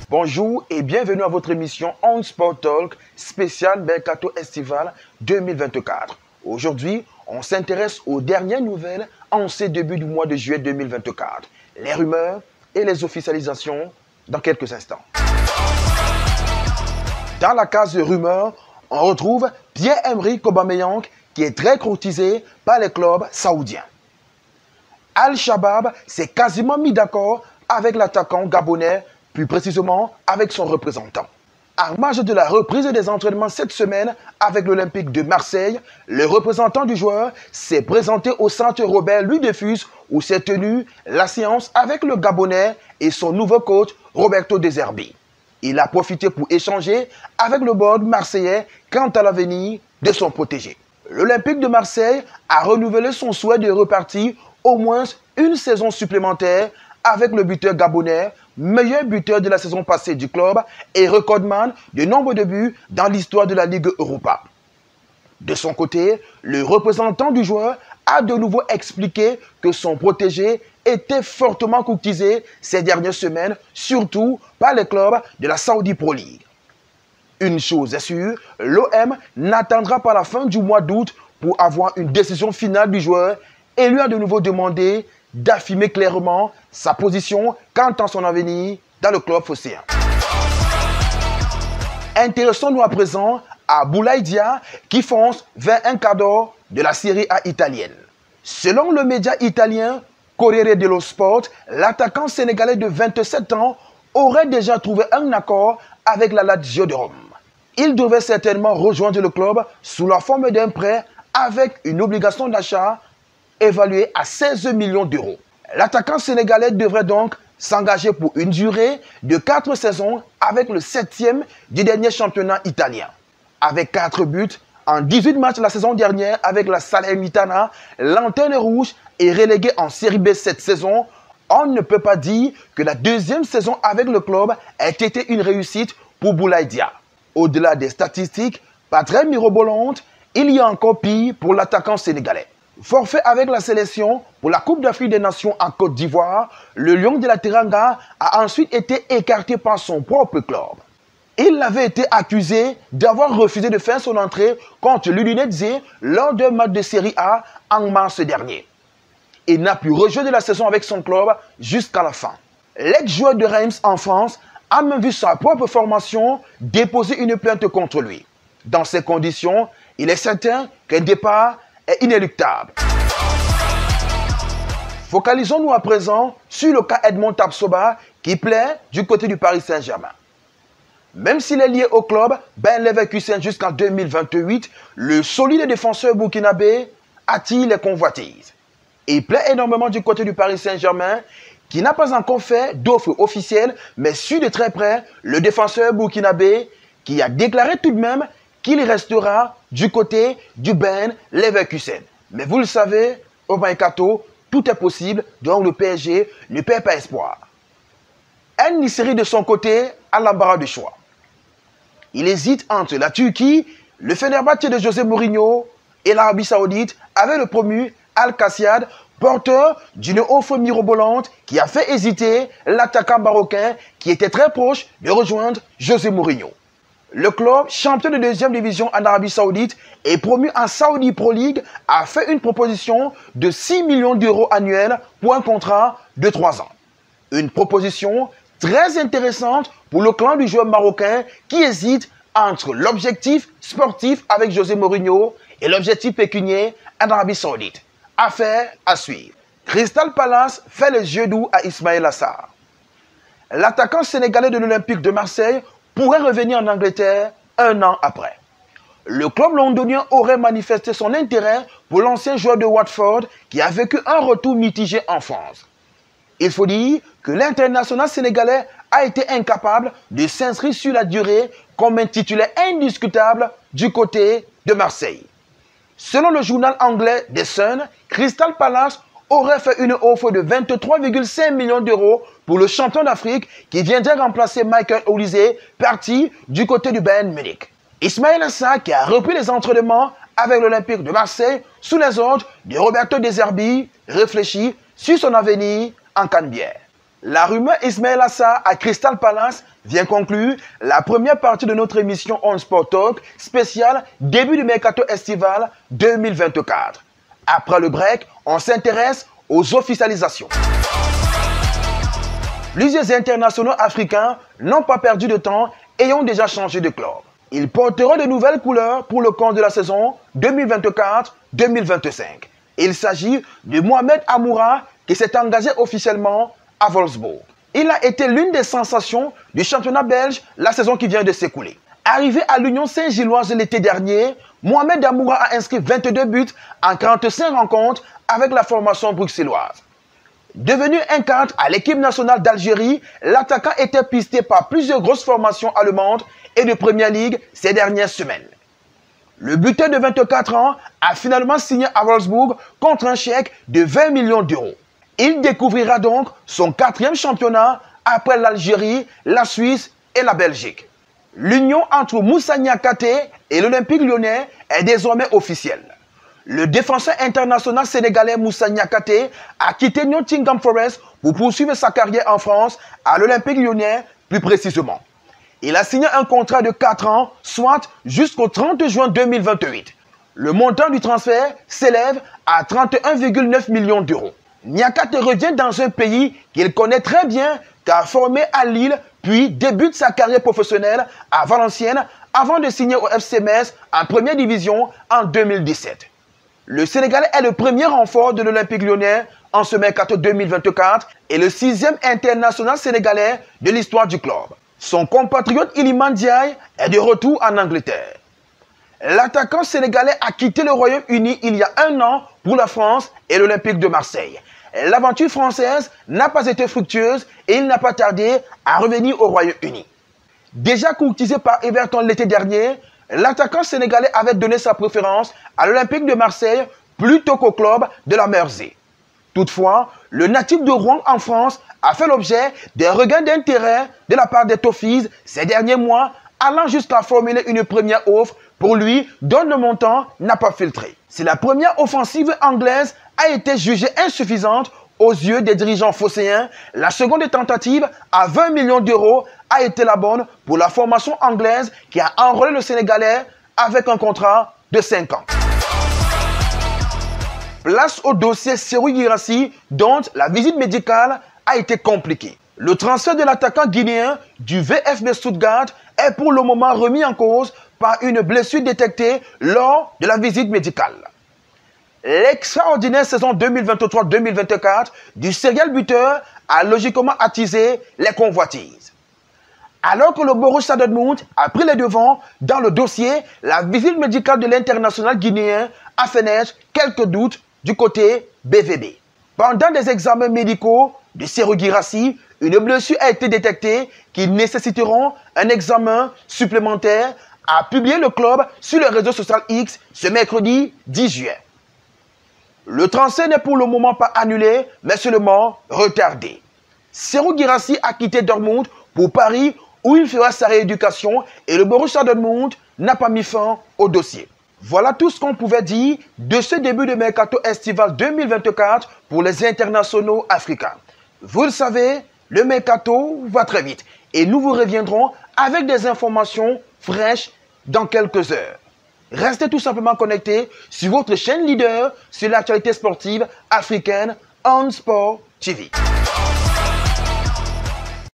Bonjour et bienvenue à votre émission On Sport Talk spécial Mercato Estival 2024. Aujourd'hui, on s'intéresse aux dernières nouvelles en ce début du mois de juillet 2024. Les rumeurs et les officialisations dans quelques instants. Dans la case de rumeurs, on retrouve Pierre-Emerick Aubameyang qui est très courtisé par les clubs saoudiens. Al-Shabaab s'est quasiment mis d'accord avec l'attaquant gabonais, plus précisément avec son représentant. En marge de la reprise des entraînements cette semaine avec l'Olympique de Marseille, le représentant du joueur s'est présenté au centre Robert Louis Dreyfus où s'est tenue la séance avec le Gabonais et son nouveau coach Roberto De Zerbi. Il a profité pour échanger avec le board marseillais quant à l'avenir de son protégé. L'Olympique de Marseille a renouvelé son souhait de repartir au moins une saison supplémentaire avec le buteur gabonais, meilleur buteur de la saison passée du club et recordman de nombre de buts dans l'histoire de la Ligue Europa. De son côté, le représentant du joueur a de nouveau expliqué que son protégé était fortement courtisé ces dernières semaines, surtout par les clubs de la Saudi Pro League. Une chose est sûre, l'OM n'attendra pas la fin du mois d'août pour avoir une décision finale du joueur et lui a de nouveau demandé d'affirmer clairement sa position quant à son avenir dans le club phocéen. Intéressons-nous à présent à Boulaye Dia qui fonce vers un cadeau de la Serie A italienne. Selon le média italien Corriere dello Sport, l'attaquant sénégalais de 27 ans aurait déjà trouvé un accord avec la Lazio de Rome. Il devait certainement rejoindre le club sous la forme d'un prêt avec une obligation d'achat évalué à 16 millions d'euros. L'attaquant sénégalais devrait donc s'engager pour une durée de 4 saisons avec le 7e du dernier championnat italien. Avec 4 buts en 18 matchs la saison dernière avec la Salernitana, Lanterne Rouge est relégué en Série B cette saison. On ne peut pas dire que la deuxième saison avec le club ait été une réussite pour Boulaye Dia. Au-delà des statistiques, pas très mirobolantes, il y a encore pire pour l'attaquant sénégalais. Forfait avec la sélection pour la Coupe d'Afrique des Nations en Côte d'Ivoire, le Lion de la Teranga a ensuite été écarté par son propre club. Il avait été accusé d'avoir refusé de faire son entrée contre l'Udinese lors d'un match de Série A en mars dernier. Il n'a pu rejoindre la saison avec son club jusqu'à la fin. L'ex-joueur de Reims en France a même vu sa propre formation déposer une plainte contre lui. Dans ces conditions, il est certain qu'un départ est inéluctable. Focalisons-nous à présent sur le cas Edmond Tapsoba qui plaît du côté du Paris Saint-Germain. Même s'il est lié au club Bayer Leverkusen jusqu'en 2028, le solide défenseur burkinabé attire les convoitises. Il plaît énormément du côté du Paris Saint-Germain qui n'a pas encore fait d'offre officielle mais suit de très près le défenseur burkinabé qui a déclaré tout de même qu'il restera du côté du Bayer Leverkusen. Mais vous le savez, au mercato, tout est possible, donc le PSG ne perd pas espoir. En-Nesyri de son côté a l'embarras du choix. Il hésite entre la Turquie, le Fenerbahçe de José Mourinho et l'Arabie Saoudite avec le promu Al-Qassiad, porteur d'une offre mirobolante qui a fait hésiter l'attaquant marocain qui était très proche de rejoindre José Mourinho. Le club, champion de deuxième division en Arabie Saoudite et promu en Saudi Pro League, a fait une proposition de 6 millions d'euros annuels pour un contrat de 3 ans. Une proposition très intéressante pour le clan du joueur marocain qui hésite entre l'objectif sportif avec José Mourinho et l'objectif pécuniaire en Arabie Saoudite. Affaire à suivre. Crystal Palace fait les yeux doux à Ismaïla Sarr. L'attaquant sénégalais de l'Olympique de Marseille pourrait revenir en Angleterre un an après. Le club londonien aurait manifesté son intérêt pour l'ancien joueur de Watford qui a vécu un retour mitigé en France. Il faut dire que l'international sénégalais a été incapable de s'inscrire sur la durée comme un titulaire indiscutable du côté de Marseille. Selon le journal anglais The Sun, Crystal Palace aurait fait une offre de 23,5 millions d'euros pour le champion d'Afrique qui viendrait remplacer Michael Olise, parti du côté du Bayern Munich. Ismaïla Sarr, qui a repris les entraînements avec l'Olympique de Marseille sous les ordres de Roberto De Zerbi, réfléchit sur son avenir en Canebière. La rumeur Ismaël Assar à Crystal Palace vient conclure la première partie de notre émission On Sport Talk spéciale début du mercato estival 2024. Après le break, on s'intéresse aux officialisations. Plusieurs internationaux africains n'ont pas perdu de temps et ont déjà changé de club. Ils porteront de nouvelles couleurs pour le compte de la saison 2024-2025. Il s'agit de Mohamed Amoura qui s'est engagé officiellement à Wolfsburg. Il a été l'une des sensations du championnat belge la saison qui vient de s'écouler. Arrivé à l'Union Saint-Gilloise l'été dernier, Mohamed Amoura a inscrit 22 buts en 45 rencontres avec la formation bruxelloise. Devenu un cadre à l'équipe nationale d'Algérie, l'attaquant était pisté par plusieurs grosses formations allemandes et de Première Ligue ces dernières semaines. Le buteur de 24 ans a finalement signé à Wolfsburg contre un chèque de 20 millions d'euros. Il découvrira donc son 4e championnat après l'Algérie, la Suisse et la Belgique. L'union entre Moussa Niakhaté et l'Olympique lyonnais est désormais officielle. Le défenseur international sénégalais Moussa Niakhaté a quitté Nottingham Forest pour poursuivre sa carrière en France à l'Olympique lyonnais plus précisément. Il a signé un contrat de 4 ans, soit jusqu'au 30 juin 2028. Le montant du transfert s'élève à 31,9 millions d'euros. Niakhaté revient dans un pays qu'il connaît très bien car formé à Lille, puis débute sa carrière professionnelle à Valenciennes avant de signer au FC Metz en première division en 2017. Le Sénégalais est le premier renfort de l'Olympique lyonnais en ce mercato 2024 et le 6e international sénégalais de l'histoire du club. Son compatriote Iliman Ndiaye est de retour en Angleterre. L'attaquant sénégalais a quitté le Royaume-Uni il y a un an pour la France et l'Olympique de Marseille. L'aventure française n'a pas été fructueuse et il n'a pas tardé à revenir au Royaume-Uni. Déjà courtisé par Everton l'été dernier, l'attaquant sénégalais avait donné sa préférence à l'Olympique de Marseille plutôt qu'au club de la Mersey. Toutefois, le natif de Rouen en France a fait l'objet des regains d'intérêt de la part des Toffees ces derniers mois, allant jusqu'à formuler une première offre pour lui dont le montant n'a pas filtré. Si la première offensive anglaise a été jugée insuffisante aux yeux des dirigeants phocéens, la seconde tentative à 20 millions d'euros a été la bonne pour la formation anglaise qui a enrôlé le Sénégalais avec un contrat de 5 ans. Place au dossier Serhou Guirassy dont la visite médicale a été compliquée. Le transfert de l'attaquant guinéen du VfB Stuttgart est pour le moment remis en cause par une blessure détectée lors de la visite médicale. L'extraordinaire saison 2023-2024 du serial buteur a logiquement attisé les convoitises. Alors que le Borussia Dortmund a pris les devants dans le dossier, la visite médicale de l'international guinéen a fait naître quelques doutes du côté BVB. Pendant des examens médicaux de Serhou Guirassy, une blessure a été détectée qui nécessiteront un examen supplémentaire, a publié le club sur le réseau social X ce mercredi 10 juillet. Le transfert n'est pour le moment pas annulé, mais seulement retardé. Serhou Guirassy a quitté Dortmund pour Paris où il fera sa rééducation et le Borussia Dortmund n'a pas mis fin au dossier. Voilà tout ce qu'on pouvait dire de ce début de mercato estival 2024 pour les internationaux africains. Vous le savez, le mercato va très vite et nous vous reviendrons avec des informations fraîches dans quelques heures. Restez tout simplement connectés sur votre chaîne leader sur l'actualité sportive africaine On Sport TV.